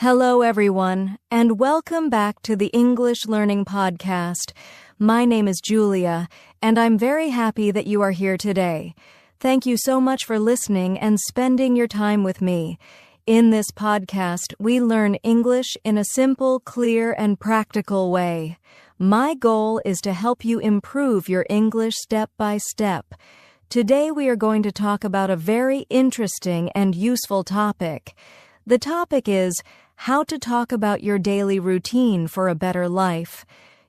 Hello, everyone, and welcome back to the English Learning Podcast. My name is Julia, and I'm very happy that you are here today. Thank you so much for listening and spending your time with me. In this podcast, we learn English in a simple, clear, and practical way. My goal is to help you improve your English step by step. Today, we are going to talk about a very interesting and useful topic. The topic is how to talk about your daily routine for a better life.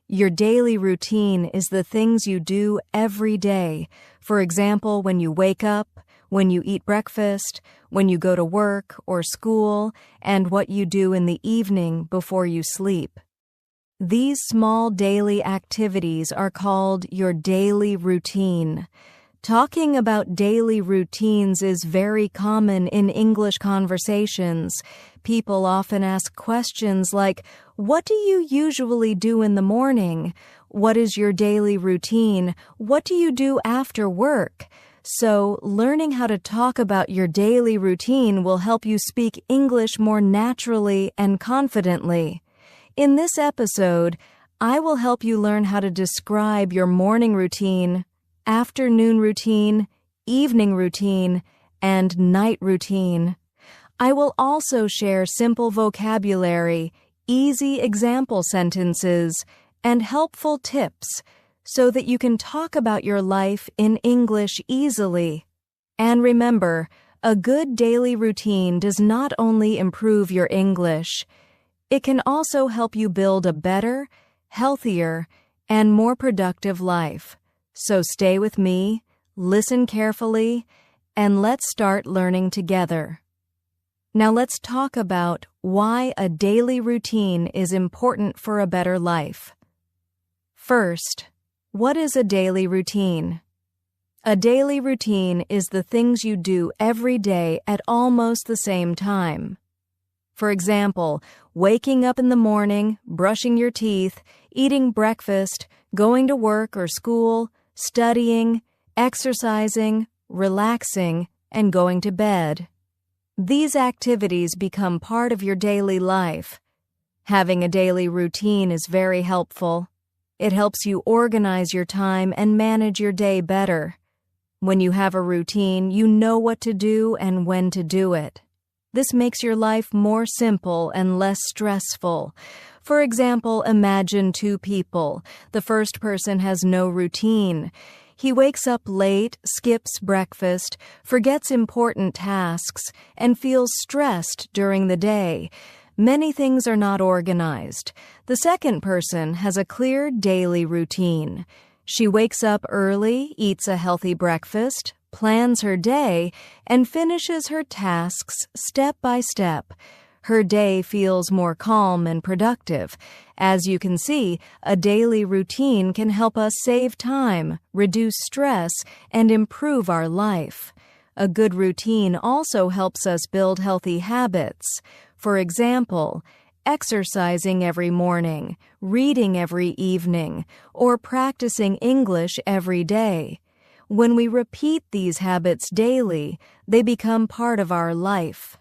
Your daily routine is the things you do every day. For example, when you wake up, when you eat breakfast, when you go to work or school, and what you do in the evening before you sleep. These small daily activities are called your daily routine. Talking about daily routines is very common in English conversations. People often ask questions like, "What do you usually do in the morning? What is your daily routine? What do you do after work?" So, learning how to talk about your daily routine will help you speak English more naturally and confidently. In this episode, I will help you learn how to describe your morning routine, afternoon routine, evening routine, and night routine. I will also share simple vocabulary, easy example sentences, and helpful tips so that you can talk about your life in English easily. And remember, a good daily routine does not only improve your English, it can also help you build a better, healthier, and more productive life. So stay with me, listen carefully, and let's start learning together. Now let's talk about why a daily routine is important for a better life. First, what is a daily routine? A daily routine is the things you do every day at almost the same time. For example, waking up in the morning, brushing your teeth, eating breakfast, going to work or school, studying, exercising, relaxing, and going to bed. These activities become part of your daily life. Having a daily routine is very helpful. It helps you organize your time and manage your day better. When you have a routine, you know what to do and when to do it. This makes your life more simple and less stressful. For example, imagine two people. The first person has no routine. He wakes up late, skips breakfast, forgets important tasks, and feels stressed during the day. Many things are not organized. The second person has a clear daily routine. She wakes up early, eats a healthy breakfast, plans her day, and finishes her tasks step by step. Her day feels more calm and productive. As you can see, a daily routine can help us save time, reduce stress, and improve our life. A good routine also helps us build healthy habits. For example, exercising every morning, reading every evening, or practicing English every day. When we repeat these habits daily, they become part of our life.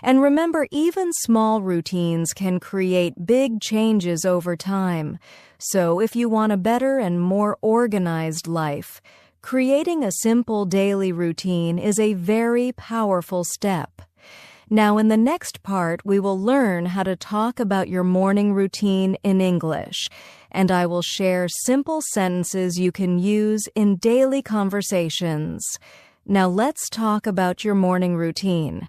And remember, even small routines can create big changes over time. So if you want a better and more organized life, creating a simple daily routine is a very powerful step. Now, in the next part, we will learn how to talk about your morning routine in English, and I will share simple sentences you can use in daily conversations. Now, let's talk about your morning routine.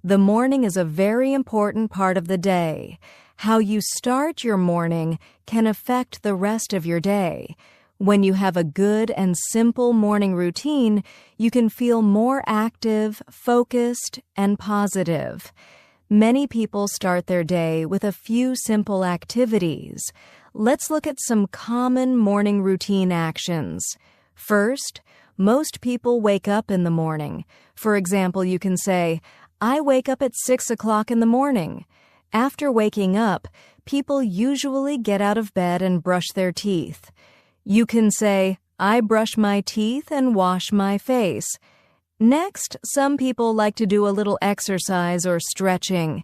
The morning is a very important part of the day. How you start your morning can affect the rest of your day. When you have a good and simple morning routine, you can feel more active, focused, and positive. Many people start their day with a few simple activities. Let's look at some common morning routine actions. First, most people wake up in the morning. For example, you can say, "I wake up at 6 o'clock in the morning." After waking up, people usually get out of bed and brush their teeth. You can say, "I brush my teeth and wash my face." Next, some people like to do a little exercise or stretching.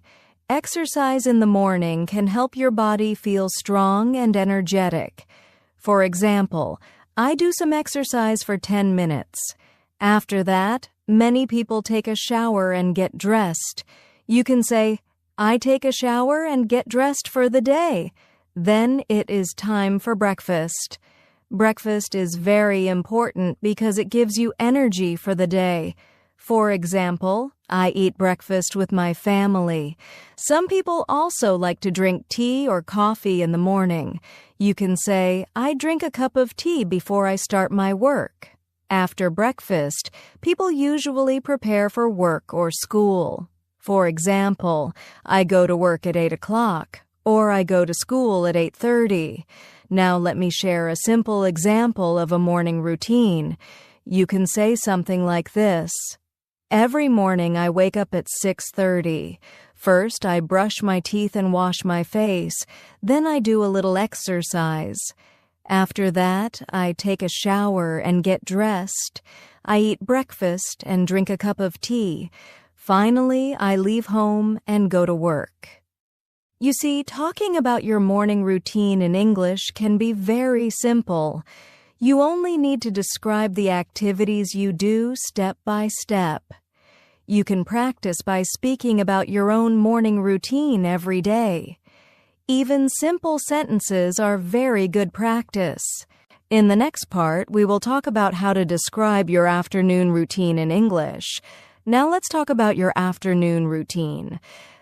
Exercise in the morning can help your body feel strong and energetic. For example, I do some exercise for 10 minutes. After that, many people take a shower and get dressed. You can say, I take a shower and get dressed for the day. Then it is time for breakfast. Breakfast is very important because it gives you energy for the day. For example, I eat breakfast with my family. Some people also like to drink tea or coffee in the morning. You can say, I drink a cup of tea before I start my work. After breakfast, people usually prepare for work or school. For example, I go to work at 8 o'clock, or I go to school at 8:30. Now let me share a simple example of a morning routine. You can say something like this. Every morning I wake up at 6:30. First, I brush my teeth and wash my face. Then I do a little exercise. After that, I take a shower and get dressed. I eat breakfast and drink a cup of tea. Finally, I leave home and go to work. You see, talking about your morning routine in English can be very simple. You only need to describe the activities you do step by step. You can practice by speaking about your own morning routine every day. Even simple sentences are very good practice. In the next part, we will talk about how to describe your afternoon routine in English. Now let's talk about your afternoon routine.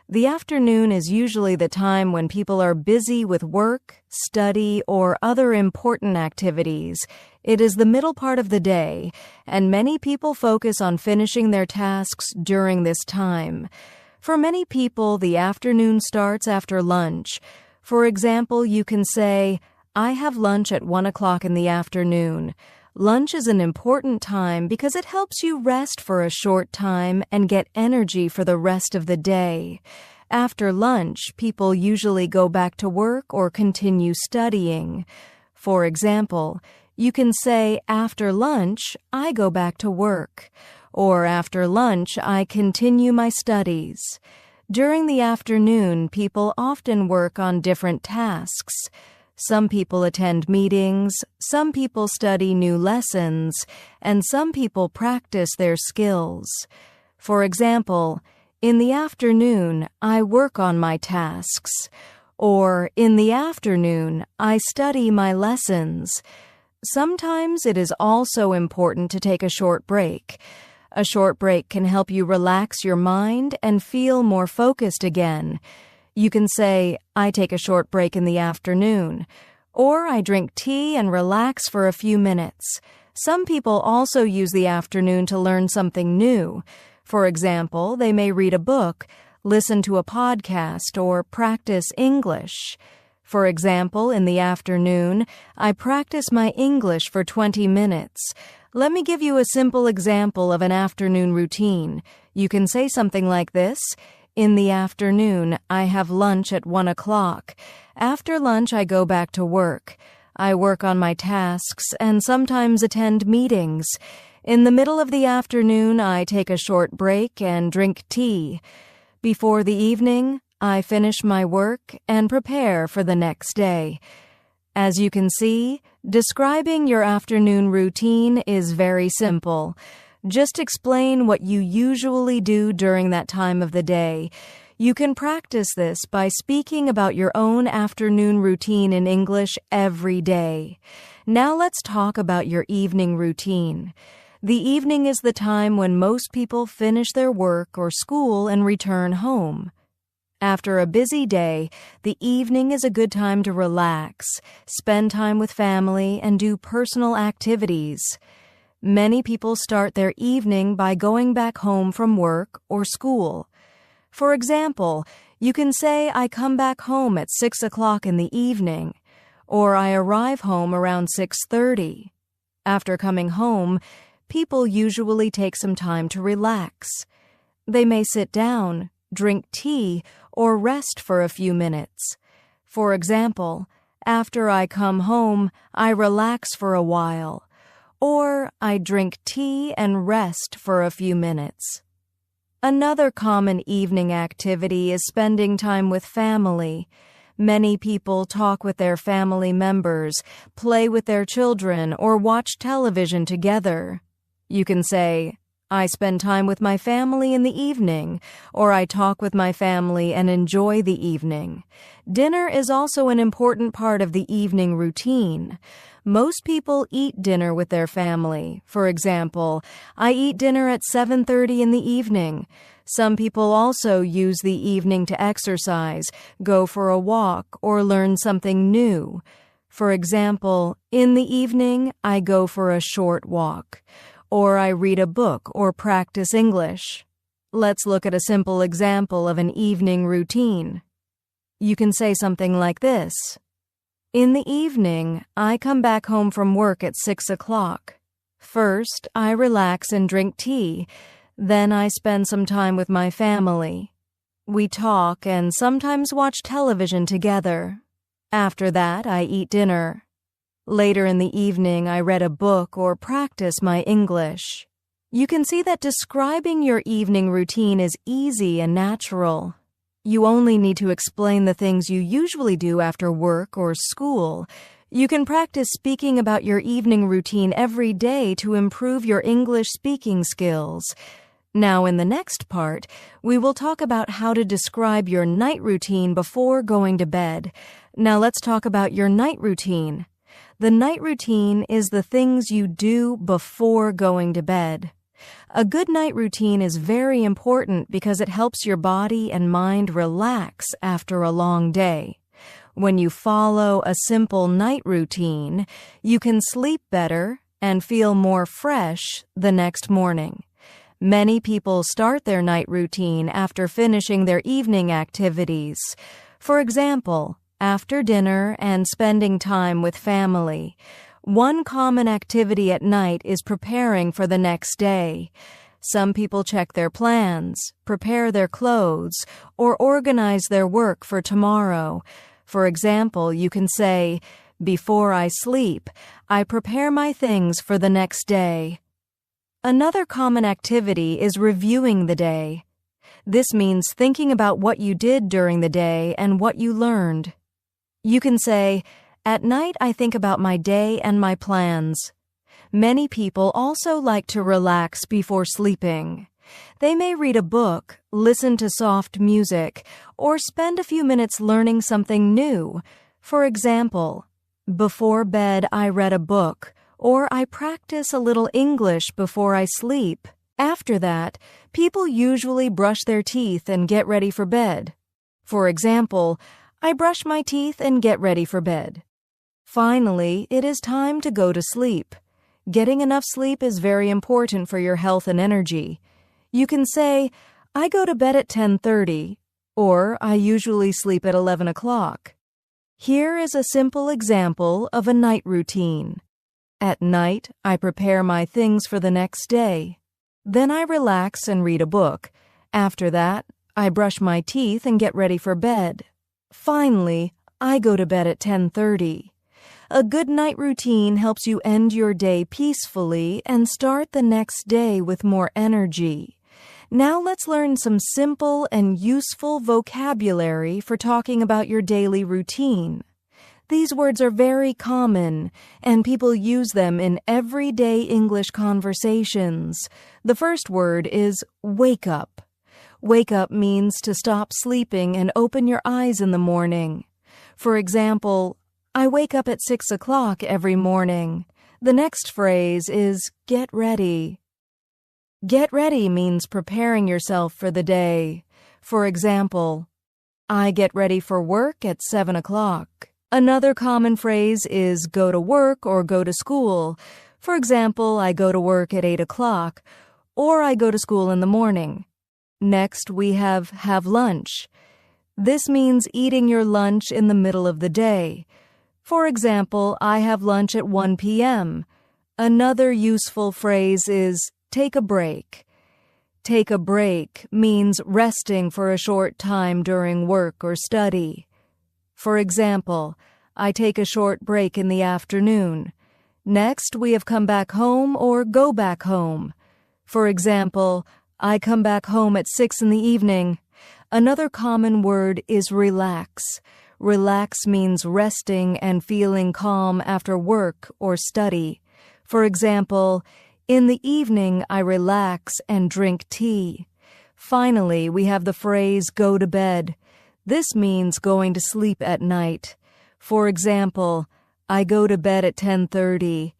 The afternoon is usually the time when people are busy with work, study, or other important activities. It is the middle part of the day, and many people focus on finishing their tasks during this time. For many people, the afternoon starts after lunch. For example, you can say, I have lunch at 1 o'clock in the afternoon. Lunch is an important time because it helps you rest for a short time and get energy for the rest of the day. After lunch, people usually go back to work or continue studying. For example, you can say, after lunch, I go back to work. Or after lunch, I continue my studies. During the afternoon, people often work on different tasks. Some people attend meetings, some people study new lessons, and some people practice their skills. For example, in the afternoon, I work on my tasks. Or, in the afternoon, I study my lessons. Sometimes it is also important to take a short break. A short break can help you relax your mind and feel more focused again. You can say, I take a short break in the afternoon, or I drink tea and relax for a few minutes. Some people also use the afternoon to learn something new. For example, they may read a book, listen to a podcast, or practice English. For example, in the afternoon, I practice my English for 20 minutes. Let me give you a simple example of an afternoon routine. You can say something like this. In the afternoon, I have lunch at 1 o'clock. After lunch, I go back to work. I work on my tasks and sometimes attend meetings. In the middle of the afternoon, I take a short break and drink tea. Before the evening, I finish my work and prepare for the next day. As you can see, describing your afternoon routine is very simple. Just explain what you usually do during that time of the day. You can practice this by speaking about your own afternoon routine in English every day. Now let's talk about your evening routine. The evening is the time when most people finish their work or school and return home. After a busy day, the evening is a good time to relax, spend time with family, and do personal activities. Many people start their evening by going back home from work or school. For example, you can say, I come back home at 6 o'clock in the evening, or I arrive home around 6:30. After coming home, people usually take some time to relax. They may sit down, drink tea, or rest for a few minutes. For example, after I come home, I relax for a while. Or I drink tea and rest for a few minutes. Another common evening activity is spending time with family. Many people talk with their family members, play with their children, or watch television together. You can say, I spend time with my family in the evening, or I talk with my family and enjoy the evening. Dinner is also an important part of the evening routine. Most people eat dinner with their family. For example, I eat dinner at 7:30 in the evening. Some people also use the evening to exercise, go for a walk, or learn something new. For example, in the evening, I go for a short walk, or I read a book or practice English. Let's look at a simple example of an evening routine. You can say something like this. In the evening, I come back home from work at 6 o'clock. First, I relax and drink tea. Then I spend some time with my family. We talk and sometimes watch television together. After that, I eat dinner. Later in the evening, I read a book or practice my English. You can see that describing your evening routine is easy and natural. You only need to explain the things you usually do after work or school. You can practice speaking about your evening routine every day to improve your English speaking skills. Now, in the next part, we will talk about how to describe your night routine before going to bed. Now, let's talk about your night routine. The night routine is the things you do before going to bed. A good night routine is very important because it helps your body and mind relax after a long day. When you follow a simple night routine, you can sleep better and feel more fresh the next morning. Many people start their night routine after finishing their evening activities. For example, after dinner and spending time with family. One common activity at night is preparing for the next day. Some people check their plans, prepare their clothes, or organize their work for tomorrow. For example, you can say, before I sleep, I prepare my things for the next day. Another common activity is reviewing the day. This means thinking about what you did during the day and what you learned. You can say, at night I think about my day and my plans. Many people also like to relax before sleeping. They may read a book, listen to soft music, or spend a few minutes learning something new. For example, before bed I read a book, or I practice a little English before I sleep. After that, people usually brush their teeth and get ready for bed. For example, I brush my teeth and get ready for bed. Finally, it is time to go to sleep. Getting enough sleep is very important for your health and energy. You can say, I go to bed at 10:30, or I usually sleep at 11 o'clock. Here is a simple example of a night routine. At night, I prepare my things for the next day. Then I relax and read a book. After that, I brush my teeth and get ready for bed. Finally, I go to bed at 10:30. A good night routine helps you end your day peacefully and start the next day with more energy. Now let's learn some simple and useful vocabulary for talking about your daily routine. These words are very common, and people use them in everyday English conversations. The first word is wake up. Wake up means to stop sleeping and open your eyes in the morning. For example, I wake up at 6 o'clock every morning. The next phrase is get ready. Get ready means preparing yourself for the day. For example, I get ready for work at 7 o'clock. Another common phrase is go to work or go to school. For example, I go to work at 8 o'clock, or I go to school in the morning. Next, we have lunch. This means eating your lunch in the middle of the day. For example, I have lunch at 1 p.m. Another useful phrase is take a break. Take a break means resting for a short time during work or study. For example, I take a short break in the afternoon. Next, we have come back home or go back home. For example, I come back home at 6 in the evening. Another common word is relax. Relax means resting and feeling calm after work or study. For example, in the evening I relax and drink tea. Finally, we have the phrase go to bed. This means going to sleep at night. For example, I go to bed at 10:30.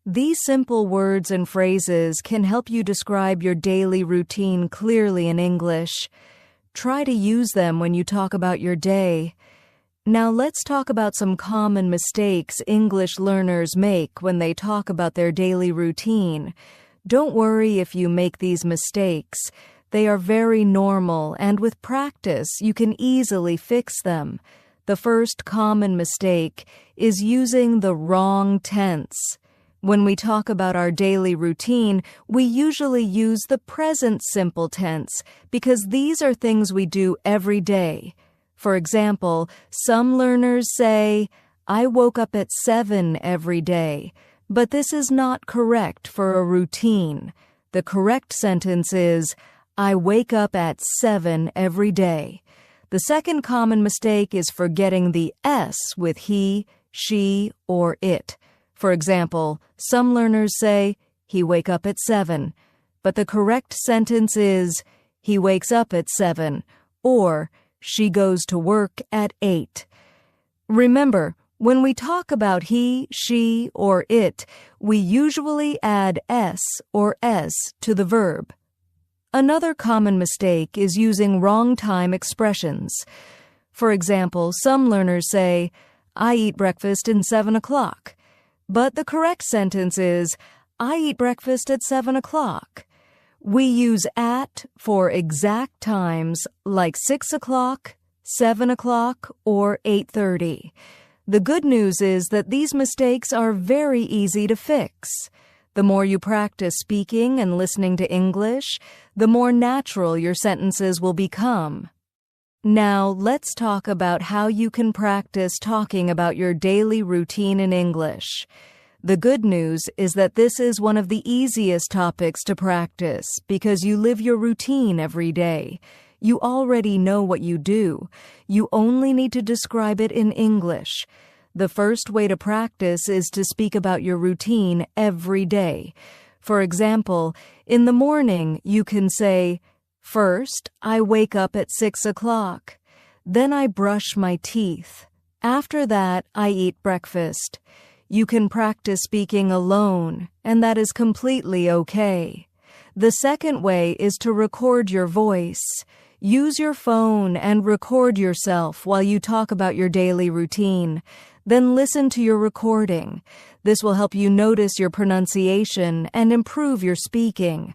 These simple words and phrases can help you describe your daily routine clearly in English. Try to use them when you talk about your day. Now let's talk about some common mistakes English learners make when they talk about their daily routine. Don't worry if you make these mistakes. They are very normal, and with practice, you can easily fix them. The first common mistake is using the wrong tense. When we talk about our daily routine, we usually use the present simple tense because these are things we do every day. For example, some learners say, I woke up at 7 every day, but this is not correct for a routine. The correct sentence is, I wake up at 7 every day. The second common mistake is forgetting the S with he, she, or it. For example, some learners say, he wake up at 7, but the correct sentence is, he wakes up at 7, or she goes to work at 8. Remember, when we talk about he, she, or it, we usually add s or s to the verb. Another common mistake is using wrong time expressions. For example, some learners say, I eat breakfast in 7 o'clock. But the correct sentence is, I eat breakfast at 7 o'clock. We use at for exact times like 6 o'clock, 7 o'clock, or 8:30. The good news is that these mistakes are very easy to fix. The more you practice speaking and listening to English, the more natural your sentences will become. Now, let's talk about how you can practice talking about your daily routine in English. The good news is that this is one of the easiest topics to practice because you live your routine every day. You already know what you do. You only need to describe it in English. The first way to practice is to speak about your routine every day. For example, in the morning, you can say, First, I wake up at 6 o'clock. Then I brush my teeth. After that, I eat breakfast. You can practice speaking alone, and that is completely okay. The second way is to record your voice. Use your phone and record yourself while you talk about your daily routine. Then listen to your recording. This will help you notice your pronunciation and improve your speaking.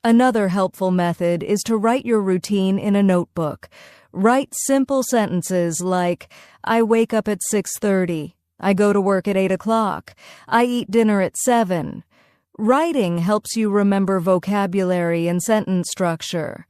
Another helpful method is to write your routine in a notebook. Write simple sentences like, I wake up at 6:30. I go to work at 8 o'clock. I eat dinner at 7. Writing helps you remember vocabulary and sentence structure.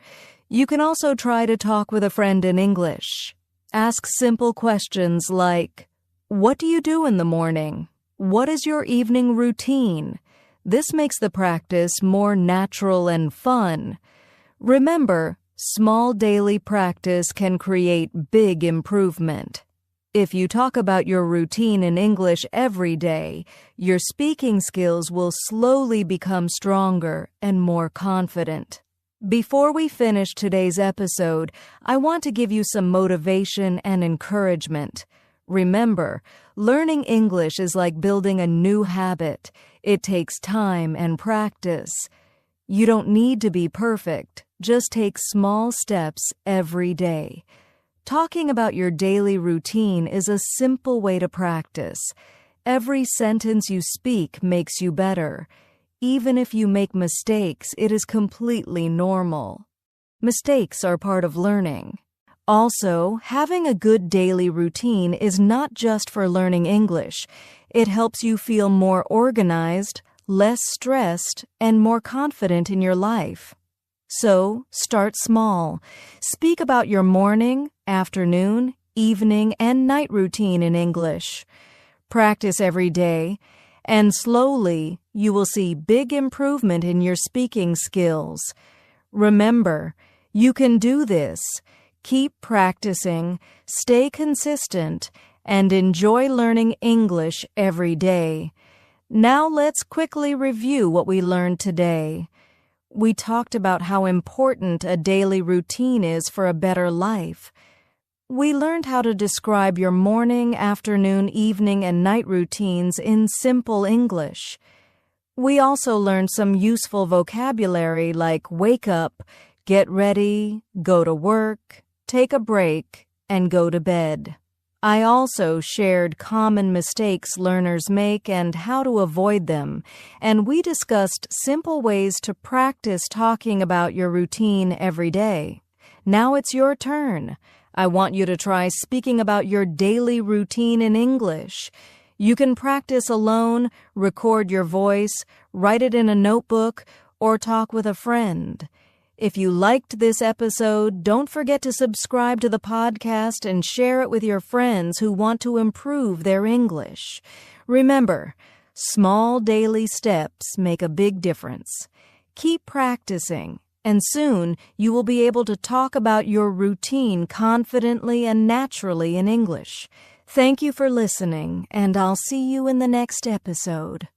You can also try to talk with a friend in English. Ask simple questions like, What do you do in the morning? What is your evening routine? This makes the practice more natural and fun. Remember, small daily practice can create big improvement. If you talk about your routine in English every day, your speaking skills will slowly become stronger and more confident. Before we finish today's episode, I want to give you some motivation and encouragement. Remember, learning English is like building a new habit. It takes time and practice. You don't need to be perfect. Just take small steps every day. Talking about your daily routine is a simple way to practice. Every sentence you speak makes you better. Even if you make mistakes, it is completely normal. Mistakes are part of learning. Also, having a good daily routine is not just for learning English. It helps you feel more organized, less stressed, and more confident in your life. So, start small. Speak about your morning, afternoon, evening, and night routine in English. Practice every day, and slowly you will see big improvement in your speaking skills. Remember, you can do this. Keep practicing, stay consistent, and enjoy learning English every day. Now let's quickly review what we learned today. We talked about how important a daily routine is for a better life. We learned how to describe your morning, afternoon, evening, and night routines in simple English. We also learned some useful vocabulary like wake up, get ready, go to work, take a break, and go to bed. I also shared common mistakes learners make and how to avoid them, and we discussed simple ways to practice talking about your routine every day. Now it's your turn. I want you to try speaking about your daily routine in English. You can practice alone, record your voice, write it in a notebook, or talk with a friend. If you liked this episode, don't forget to subscribe to the podcast and share it with your friends who want to improve their English. Remember, small daily steps make a big difference. Keep practicing, and soon you will be able to talk about your routine confidently and naturally in English. Thank you for listening, and I'll see you in the next episode.